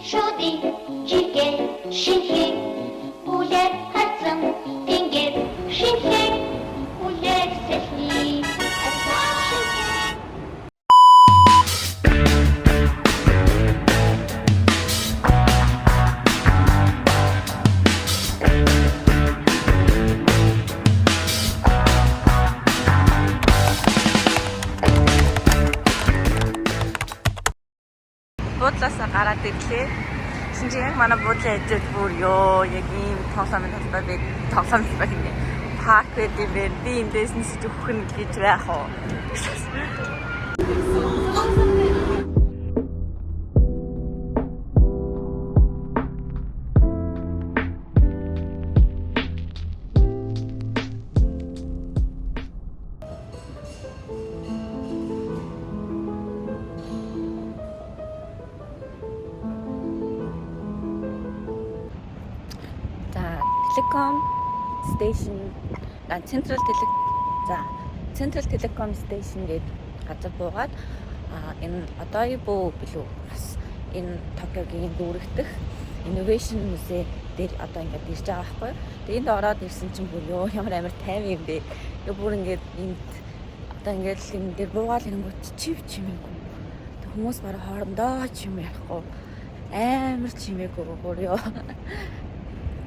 шүди чигээр шинхээ үлээ хатсан тэнгэр шинхээ үлээ сэлхий буудлаасаа гараад ирлээ. Гэсэн чинь яг манай буудлын ажил бүр ёо яг ийм тоглоомын талбай байг юм. Парк байд юм бэ. Би эндээс нисэж өгөх нь гэж байх уу. Telecom station Central Telecom station гэдэг газар буугаад энэ Odaibo билүү бас энэ Токиогийн дүүрэгдэх Innovation Muse дээр одоо ингээд ирж байгаа байхгүй. Тэгээд энд ороод ирсэн чинь бүр ёо ямар амар тайван юм бэ. Тэгээ бүр ингээд энд одоо ингээд л энэ дээр буугаал ирэнгүүт чимээгүй. Тэг хүмүүс бараг хоорондоо чим ярихгүй. Амар чимээгүй бүр ёо.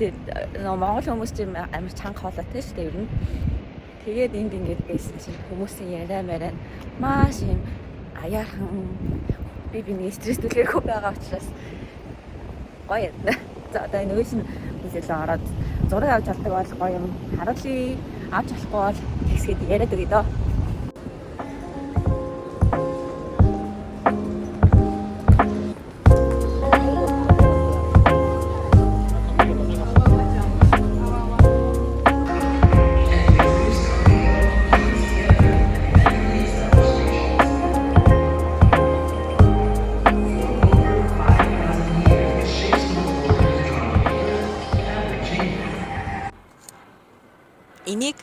Монгол хүмүүс чинь амар чанга хоолойтой шүү дээ ер нь. Тэгээд энд ингээд байсан чинь хүмүүсийн яриа мараа маш юм аяархан би биний стресстүүлээгүй байгаа учраас гоё. За одоо энэ үеийн үзэл ороод зураг авч чаддаг бол гоё юм. Харуулъя. Авч болохгүй бол тэгсгээд яриад өгье доо. Энийг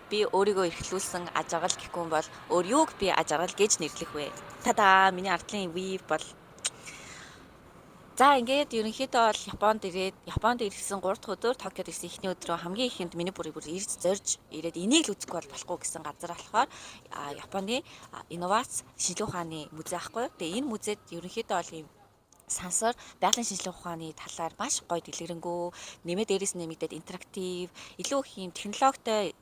би өөрийгөө эрхлүүлсэн аж аргал гэхгүй юм бол өөр юуг би аж аргал гэж нэрлэх вэ? Тадаа миний ардлын weave бол за ингээд ерөнхийдөө бол Японд ирсэн 3 дахь өдөр Токиод ирсэн эхний өдрөө хамгийн ихэнд миний бүр ирж зорж ирээд энийг л үзэхгүй бол болохгүй гэсэн газар болохоор Японы инновац шинжилгээ ухааны музей ахгүй. Тэгээ энэ музейд ерөнхийдөө бол ийм сансар байгалийн шинжилгээ ухааны талаар маш гоё дэлгэрэнгүй нэмээд дээрээс нэмэгдээд интерактив илүү их юм технологитой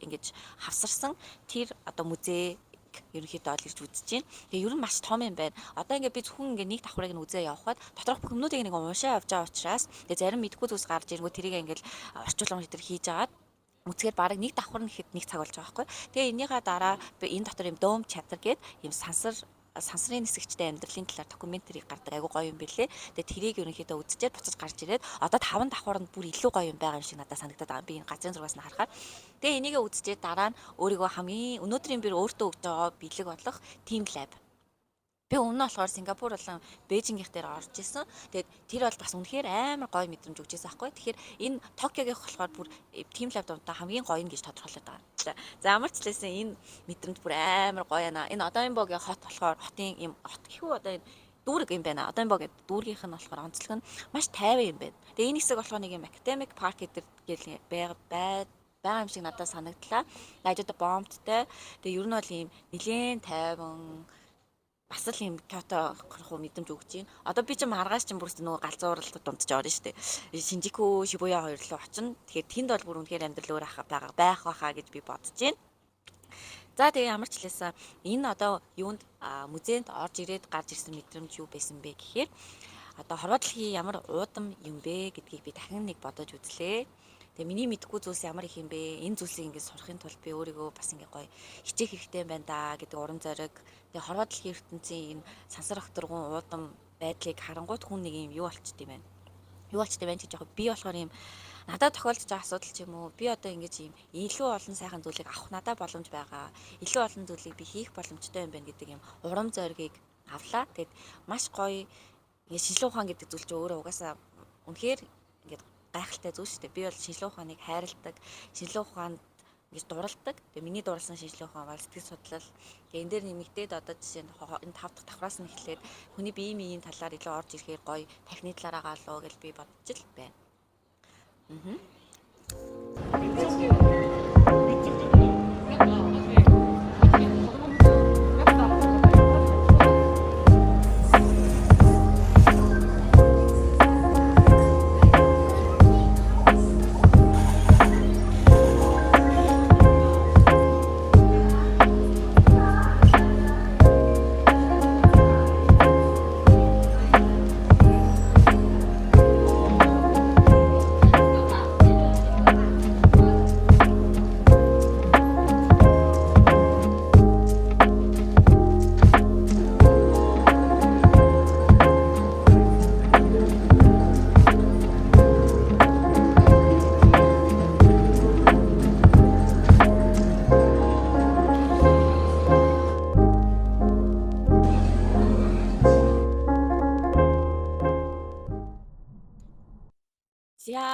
ингэж хавсарсан тэр одоо музей ерөнхийдөө олж үзэж байна. Тэгээ ер нь маш том юм байна. Одоо ингээд би зөвхөн ингээд нэг давхрыг нь үзээ явахад доторх бүх юмнуудыг нэг уншаа явж байгаа учраас тэгээ зарим мэдгүй зүйлс гарч ирэнгүүт тэрийг ингээд орчуулгын өдр хийж агаад үцгээр бараг нэг давхар нь ихэд нэг цаг болж байгаа байхгүй. Тэгээ энийхээ дараа энэ дотор юм дом чатар гээд юм сансрын нисгчтэй амьдралын талаар докюментари гардаг айгу гоё юм бэлээ. Тэгээ тэрийг ерөнхийдөө үзчихээд буцаж гарч ирээд одоо 5 давхар нь бүр илүү гоё юм байгаа юм шиг надад санагдаад байгаа. Би энэ газрын зургаас нь харахаар. Тэгээ энийгээ үзчихээд дараа нь өөрийгөө хамгийн өнөөдрийн би өөртөө өгж байгаа бэлэг болох Team Lab. Би өмнө нь болохоор Сингапур болон Бээжингийнх дээр орж исэн. Тэгээд тэр бол бас үнэхээр амар гоё мэдрэмж өгч байсан байхгүй. Тэгэхээр энэ Токиогийнх болохоор бүр Team Lab дунтаа хамгийн гоё нь гэж тодорхойлоод байгаа. За ямар ч хэлсэн энэ мэдрэмж бүр амар гоё яана. Энэ Odaiboгийн хот болохоор хотын юм хот гэхүү одоо энэ дүүрэг юм байна. Odaiboгийн дүүргийнх нь болохоор онцлог нь маш тайван юм байна. Тэгээ энэ хэсэг болохоор нэг юм academic park гэдэг байгаа юм шиг надад санагдлаа. Найдад бомбттай. Тэгээ ер нь бол ийм нэлээд тайван бас л юм Кёто хөрхөө мэдрэмж өгч байна. Одоо би ч маргааш ч бүрс нөгөө галзууралд дундаж орно шүү дээ. Шинжику, Шибуя хоёр руу очино. Тэгэхээр тэнд бол бүр үнэхээр амьдрал өөр байх байхаа гэж би бодож байна. За тэгээ ямар ч хэлсэн энэ одоо юунд музейд орж ирээд гарч ирсэн мэдрэмж юу байсан бэ гэхээр одоо хорвоо дэлхийн ямар уудам юм бэ гэдгийг би дахин нэг бодож үзлээ. Тэгээ миний мэдгүй зүйлс ямар их юм бэ? Энэ зүйлсийг ингээд сурахын тулд би өөрийгөө бас ингээд гоё хичээх хэрэгтэй юм байна да гэдэг урам зориг. Тэгээ хорвоо дэлхийн ертөнцийн энэ сансар огторгон уудам байдлыг харангуут хүн нэг юм юу болчт юм байна. Юу болчт юм байна гэж яг би болохоор юм надад тохиолдож байгаа асуудал ч юм уу. Би одоо ингэж юм илүү олон сайхан зүйлийг авах надад боломж байгаа. Илүү олон зүйлийг би хийх боломжтой юм байна гэдэг юм урам зоригийг авлаа. Тэгээд маш гоё ингээд шинжилгээ ухаан гэдэг зүйл чинь өөрөө угаасаа үнэхээр ингээд гайхалтай зүйл шүү дээ. Би бол шинжилгээ ухааныг хайрладаг. Шинжилгээ ухаанд ингэж дуралдаг. Тэгээ миний дурласан шинжилгээ ухаан бол сэтгэл судлал. Тэгээ энэ дээр нэмэгдээд одоо жишээ нь энэ 5 дахь давхраас нь эхлээд хүний биеийн талаар илүү орж ирэхээр гоё тархины талаараа гаалуу гэж би бодож л байна.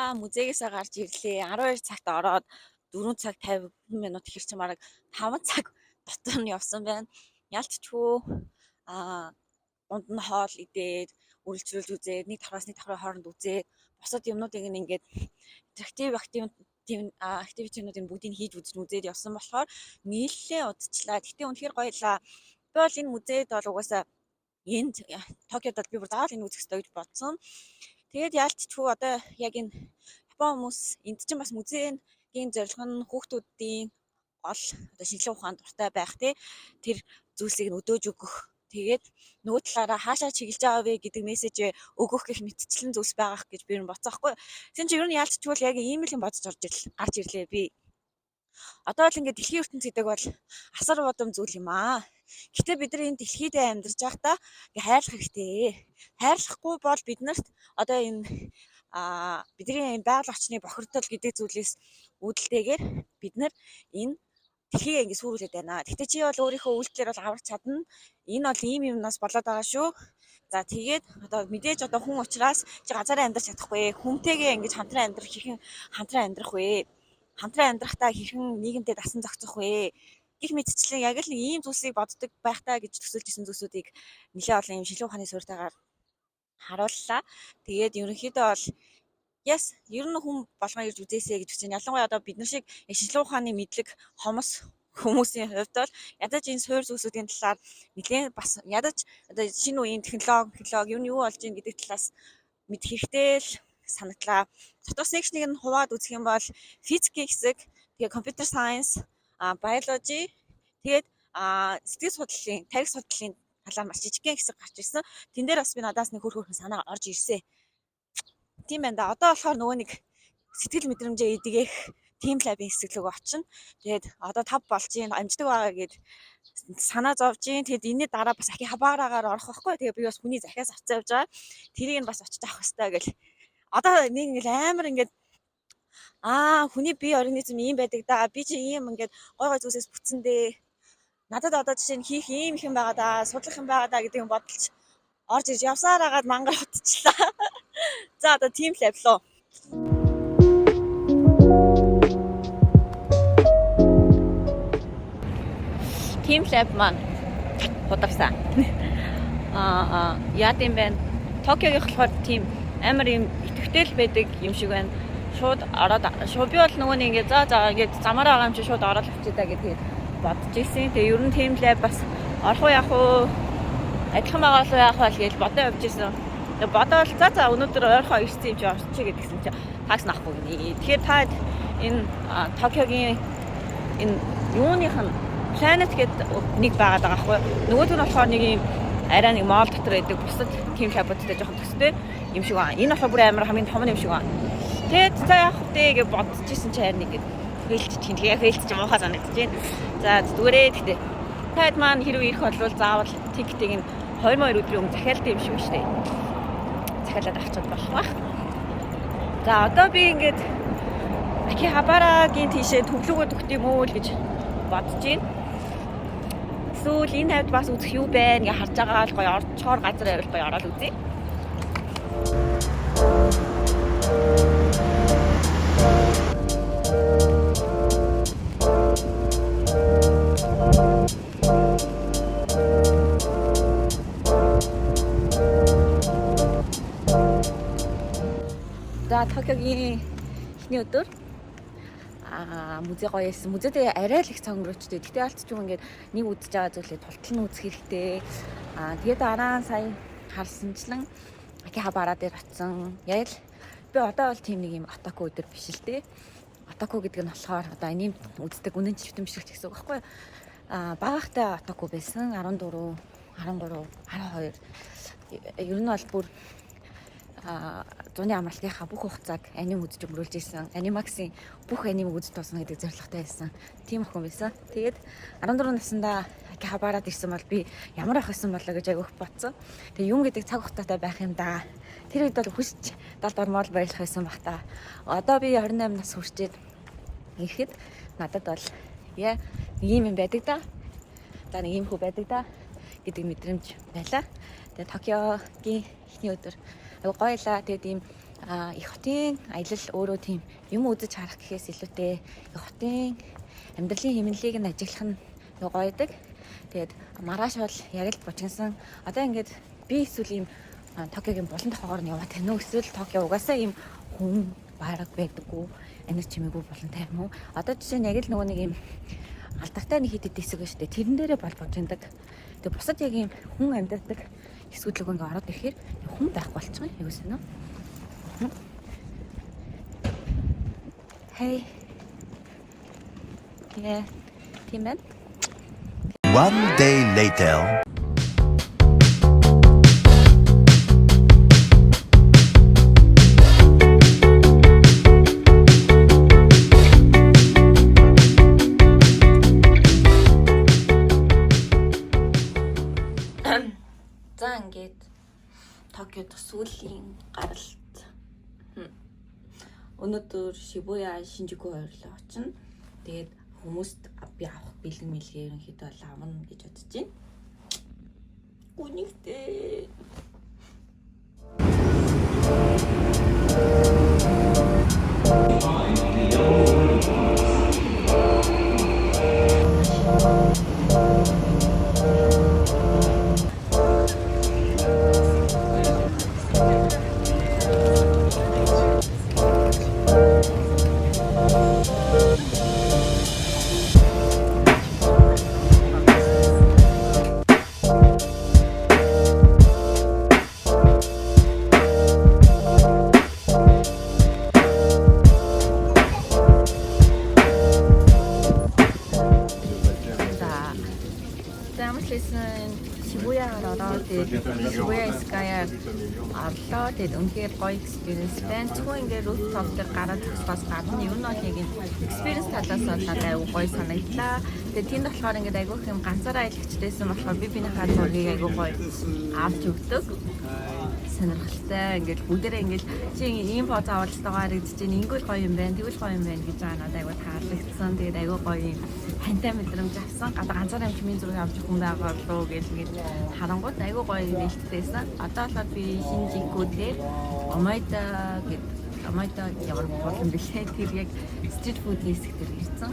За музейгээсээ гарч ирлээ. 12 цагт ороод 4 цаг 50 минут хэрчээ мараг 5 цаг дотор нь явсан байна. Ялцчгүй дунд нь хоол идээд, үргэлжлүүлж үзээд, нэг давхраас нэг давхрын хооронд үзээд, бусад юмнуудыг ингээд активитинуудыг бүгдийг хийж үзээд явсан болохоор нээлттэй удчлаа. Гэтэ үнэхээр гоёлаа. Би бол энэ музейд бол угаасаа энэ Токиод би бүр заавал энэ үзэх ёстой гэж бодсон. Тэгээд яалтчгүй одоо яг энэ Япон хүмүүс энд чинь бас музейн зорилго нь хүүхдүүдийн гол одоо шинжилгээ ухаан дуртай байх тэр зүйлсийг өдөөж өгөх. Тэгээд нөгөө талаараа хаашаа чиглэж байгаа вэ гэдэг мессежээ өгөх гэх мэтчлэн зүйлс байгаах гэж би бодсон байхгүй. Тэгсэн чинь ер нь яалтчгүй яг ийм л юм бодож гарч ирлээ би. Одоо л ингээд дэлхийн ертөнц гэдэг бол асар бодом зүйл юм аа. Гэтэ бид нар энэ дэлхийд амьдарч байхдаа ингээ хайрлах хэрэгтэй. Хайрлахгүй бол биднэрт одоо энэ бидний энэ байгаль орчны бохирдол гэдэг зүйлээс үүдэлтэйгээр бид нар энэ дэлхийг ингээ сүрүүлээд байна. Гэтэ чи бол өөрийнхөө үйлдэлээр бол аварч чадна. Энэ бол ийм юмнаас болоод байгаа шүү. За тэгээд одоо мэдээж одоо хүн учраас чи газараа амьдарч чадахгүй. Хүнтэйгээ ингэж хамтран амьдрах хэрхэн хамтран амьдрах вэ? Хамтран амьдрахтаа хэрхэн нийгэмдээ дасан зохицох вэ? Гэх мэтчлэн яг л ийм зүйлсийг боддог байхтаа гэж төсөөлж исэн зүйлсүүдийг нэлээд олон юм шинжилгээ ухааны суурьтайгаар харууллаа. Тэгээд ерөнхийдөө бол ер нь хүн болгоо ирж үзээсэй гэж үгсэн. Ялангуяа одоо бид нар шиг шинжилгээ ухааны мэдлэг хомос хүмүүсийн хувьд бол ядаж энэ суурь зүйлсүүдийн талаар нэлээд бас ядаж одоо шинэ үеийн технологи юу болж ийн гэдэг талаас мэдэх хэрэгтэй л санагдлаа. Дотор секшнийг нь хуваад үзэх юм бол физикийн хэсэг, тэгээ компьютер сайенс, биологи, тэгээд сэтгэл судлалын, тарих судлалын талаар маш жижигхэн хэсэг гарч ирсэн. Тэн дээр бас би надаас нэг хөөрхөн санаа орж ирсэн. Тийм байна да. Одоо болохоор нөгөө нэг сэтгэл мэдрэмжээ эдгэх team lab-ийн хэсэг рүү очино. Тэгээд одоо 5 болж ийн амждаг байгаа гэд санаа зовж ийн. Тэгэд энэний дараа бас ахи хабаараагаар орох байхгүй. Тэгээд би бас хүний захиас авцаа явж байгаа. Тэрийг нь бас очиж авах хэрэгтэй гэл. Одоо нэг ингээл амар ингээд хүний бие организм ийм байдаг да. Би чи ийм ингээд гой зүйлсээс бүтсэн дээ. Надад одоо жишээ нь хийх ийм их юм байгаа да, судлах юм байгаа да гэдэг юм бодолч орж ирж явсаар агаад мангар утчлаа. За одоо team lab лөө. Team lab маань худалсан. Яа гэм бэ? Токиогийн болохоор team амар юм итгэвтэй байдаг юм шиг байна. Шууд би бол нөгөө нэг ингээ за ингээд замаараа байгаа юм чи шууд ороод авчиа да гэдгийг бодож ирсэн. Тэгээ ер нь team lab бас орох уу яах уу адилхан байгаа л яах вэ гэж бодоо явж ирсэн. Тэгээ бодоод за өнөөдөр ойрхон ирсэн юм чи орчих гэдгсэн чи такс нахгүй гинэ. Тэгэхээр та энэ Токиогийн энэ юуных нь Planet гэдэг нэг байгаад байгаа байхгүй. Нөгөөх нь болохоор нэг юм арай нэг мall дотор байдаг бусад team lab-уудтай жоохон төстэй юм шиг байна. Энэ болохоор бүр амар хамгийн том юм шиг байна. Тэгээд за яах вэ гэж бодож ирсэн чи харин нэг хэлчих чинь тэгээ хэлчих юм уухаа санагдаж байна. За зүгээрээ тэгтээ. Таад маань хэрвээ ирэх болвол заавал тикетийг нь 22 өдрийн өмнө захиалдаг юм шиг байна шүү дээ. Захиалаад авчаад болох байх. За одоо би ингээд Акихабарагийн тийшээ төглөөгөө төгт юм уу л гэж бодож байна. Эсвэл энэ хавьд бас үзэх юу байна гэж харж байгаа л гоё орчхоор газар авирал гоё ороод үзье. За Токиогийн эхний өдөр музей гоё байсан. Музейд арай л их цаг өнгөрөөчтэй. Тэгтээ алдчихгүй ингээд нэг үзэж байгаа зүйлээ тултал нь үзэх хэрэгтэй. Тэгээд дараа сая харсанчлан Акихабара дээр очсон. Яг л би одоо бол тийм нэг юм атаку өдөр биш л дээ. Атаку гэдэг нь болохоор одоо энэм үздэг үнэн чивтэн биш ч гэсэн үг байхгүй. Багахтай атаку байсан. 14, 13, 12. Ер нь бол бүр зуны амралтынхаа бүх хугацааг аним үзэж өнгөрүүлж ирсэн. Анимаксын бүх аним үзэж тоосно гэдэг зорилготой байсан. Тийм охин байсан. Тэгээд 14 наснда Акихабарад ирсэн бол би ямар ах байсан болоо гэж айгүйх бодсон. Тэгээ юм гэдэг цаг хугацаатай байх юм да. Тэр үед бол хүсч далд ормоор баярлах байсан баг та. Одоо би 28 нас хүрчээд ирэхэд надад бол нэг юм байдаг да. За нэг юм хөө байдаг да гэдэг мэдрэмж байлаа. Тэгээ Токиогийн эхний өдөр айгу гоёлаа. Тэгээд ийм их хотын аялал өөрөө тийм юм үзэж харах гэхээс илүүтэй их хотын амьдралын хэмнэлийг нь ажиглах нь гоёдаг. Тэгээд маргааш бол яг л бужигнсан. Одоо ингээд би эсвэл ийм Токиогийн булан тохоогоор нь яваад тань уу эсвэл Токио угаасаа ийм хүн байраг байдаггүй, анир чимээгүй булантай юм уу? Одоо жишээ нь яг л нөгөө нэг ийм алдартай нэг хэд хэсэг шүү дээ. Тэрэн дээрээ бол бужигнадаг. Тэгээд бусад яг ийм хүн амьдардаг хэсгүүдлэг ингээ ороод ирэхээр хүн байхгүй болчихно юу гэсэн нь. Hey. Yeah. Тийм байна. One day later. За ингээд Токиод сүүлийн гаралт. Өнөөдөр Шибуя Шинжуку хоёрлоо очино. Тэгээд хүмүүст би авах бэлэн мэлгээ ерөнхийдөө бол авна гэж бодож байна. Үнэхтэй. Шибуяская авлаа тэгээд үнхээр гоё experience байна. Зөвхөн ингээд rooftop дээр гараад зогсоос гадна ер нь бол яг experience талаас бол надад аюу гоё санагдлаа. Тэгээд тэнд болохоор ингээд айгүйх юм ганцаараа аялагчдээсэн болохоор би бинийхээ зургийг аюу гоё авч өгдөг. Сонирхолтой ингээд бүгдээрээ ингээд чи ийм поз авалтайгаар харагдаж байна. Ингүүл гоё юм байна, тэгвэл гоё юм байна гэж байгаа надад аюу таалагдсан. Тэгээд аюу гоё юм хантай мэдрэмж авсан. Гадаа ганцаараа юм чимийн зургийг авч өгөх юм байгаа болов гэж ингээд харангууд аюу гоё нээлттэйсэн. Одоо л би Шинжику дээр Омайда ямар болон бэлээ тэр яг стрит фуд хэсэг дээр ирсэн.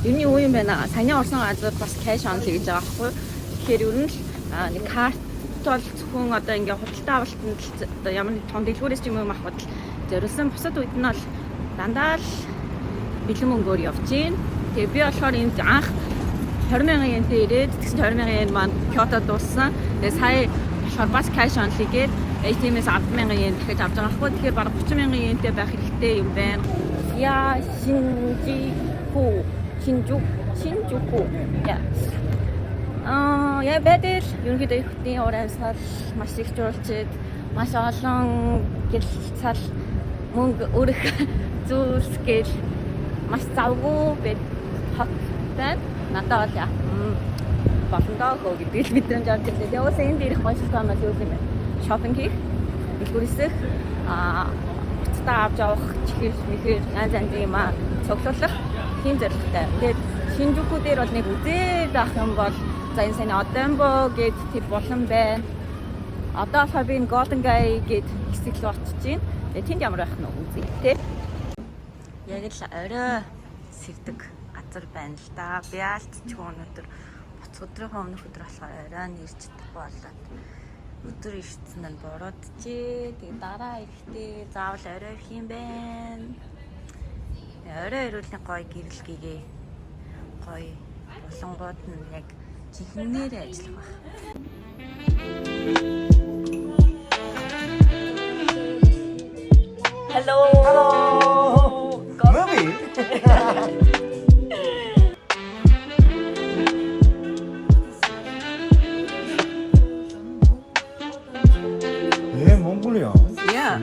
Юуны үе юм байна. Саяны орсон газар бас кэш онл гэж байгаа байхгүй. Тэгэхээр ер нь нэг карт бол зөвхөн одоо ингээ худалдаа авалтанд одоо ямар нэг том дэлгүүрээс ч юм уу авахд зориулсан. Бусад үед нь бол дандаа л бэлэн мөнгөөр явж гин. Тэгээ би болохоор энд анх 20,000 yen-тэй ирээд тэгсэн 20,000 yen маань Кёто дууссан. Тэгээ сая болохоор бас кэш онлигээд ATM-ээс 10,000 yen дахиж авч байгаа байхгүй. Тэгэхээр бараг 30,000 yen-тэй байх хэрэгтэй юм байна. Яа Шинжуку. Яа. Яа бэдэл ерөнхийдөө их хотын уур амьсгал маш их жуулчид маш олон гэлцал мөнгө өрөх зүйлсгээл маш завгүй байд хот байна. Надад бол яа болондоо хөө гэдэг л мэдрэмж авч ирсэн. Тэгээ уусаа энд ирэх гоё шалтгаан нь юу юм бэ? Шопинг хийх, дэлгүүрээсээ буцтаа авч явах, чихэр мэхэр янз янзын юм цуглуулах тийм зорилготой. Тэгээд Шинжуку дээр бол нэг үзээд авах юм бол за энэ сайн Одембо гэд тэр болон байна. Одоо болохоор би Golden Guy гээд хэсэг рүү очиж байна. Тэгээ тэнд ямар байх нь үзье те. Яг л орой сэрдэг газар байна л да. Би алдчих өнөөдөр буц өдрийнхөө өмнөх өдөр болохоор орой нь ирж чадахгүй болоод өдөр ирсэн нь буруудчихээ. Тэгээ дараа ирэхдээ заавал орой ирэх юм байна. Орой ирүүлэх гоё гэрэлгээгээ гоё булангууд нь яг чихнээр ажиллах байх. Hello. Movie. 예, 몽골이야. Yeah.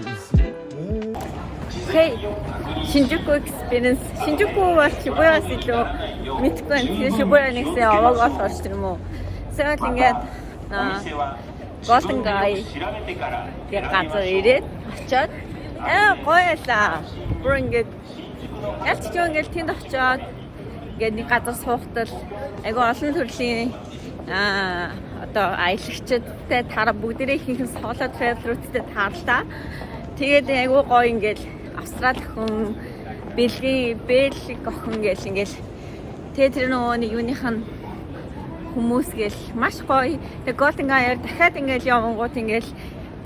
Okay. Shinjuku experience. Shinjuku бол Shibuya-аас илүү мэдгүй байна. Тэгэхээр Shibuya нэгсээ аваагаад орж ирсэн юм уу? Тэгэл ингээд Golden Guy гэх газар ирээд очиод гоёлаа. Бүр ингээд ялч ингээд тэнд очиод ингээд нэг газар суухтал айгүй олон төрлийн одоо аялагчдтай тара бүгдээрээ ихэнх соло traveler-уудтай таарлаа. Тэгээд айгүй гоё ингээд Австрали охин, Бельгик охин гэл ингээл тэр нөгөө нэг юуных нь хүмүүс гэл маш гоё. Тэгээ Golden Guy-аар дахиад ингээл явангууд ингээл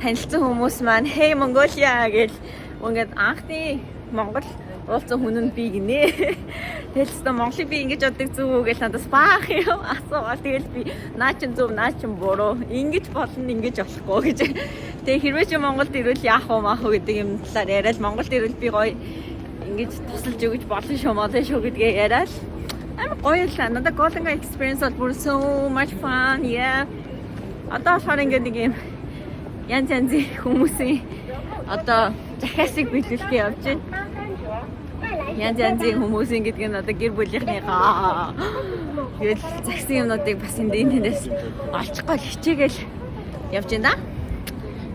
танилцсан хүмүүс маань hey Mongolia гэл ингээд анхны Монгол уулзсан хүн нь би гинэ. Тэгэл Монголыг би ингэж боддог зүг үү гэж надаас баах юм асуугаад тэгэл би наа чин зөв наа чин буруу ингэж болно ингэж болохгүй гэж. Тэгээ хэрвээ чи Монголд ирвэл яах вэ маах вэ гэдэг юм талаар яриад Монголд ирвэл би гоё ингэж тусалж өгч болно шүү молоо шүү гэдгээ яриад амар гоё л надад Golden Guy experience бол бүр so much fun yeah. Одоо болохоор ингэ нэг юм янз янзын хүмүүсийн одоо захиасыг биелүүлэхээ явж байна. Янз янзын хүмүүсийн гэдэг нь одоо гэр бүлийнхнийхаа тэгэл загсан юмнуудыг бас эндээс олчихгүй хичээгээл явж байна.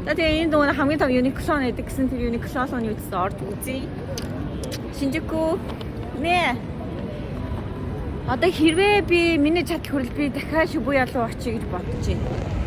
Тэгээ энэ дөрөв хамгийн том Uniqlo гэдэг гэсэн тэр Uniqlo-ны үдээс орж үзье. Shinjuku нэ. Одоо хэрвээ би миний чадал хүрэл би дахиад Shibuya руу очие гэж бодож байна.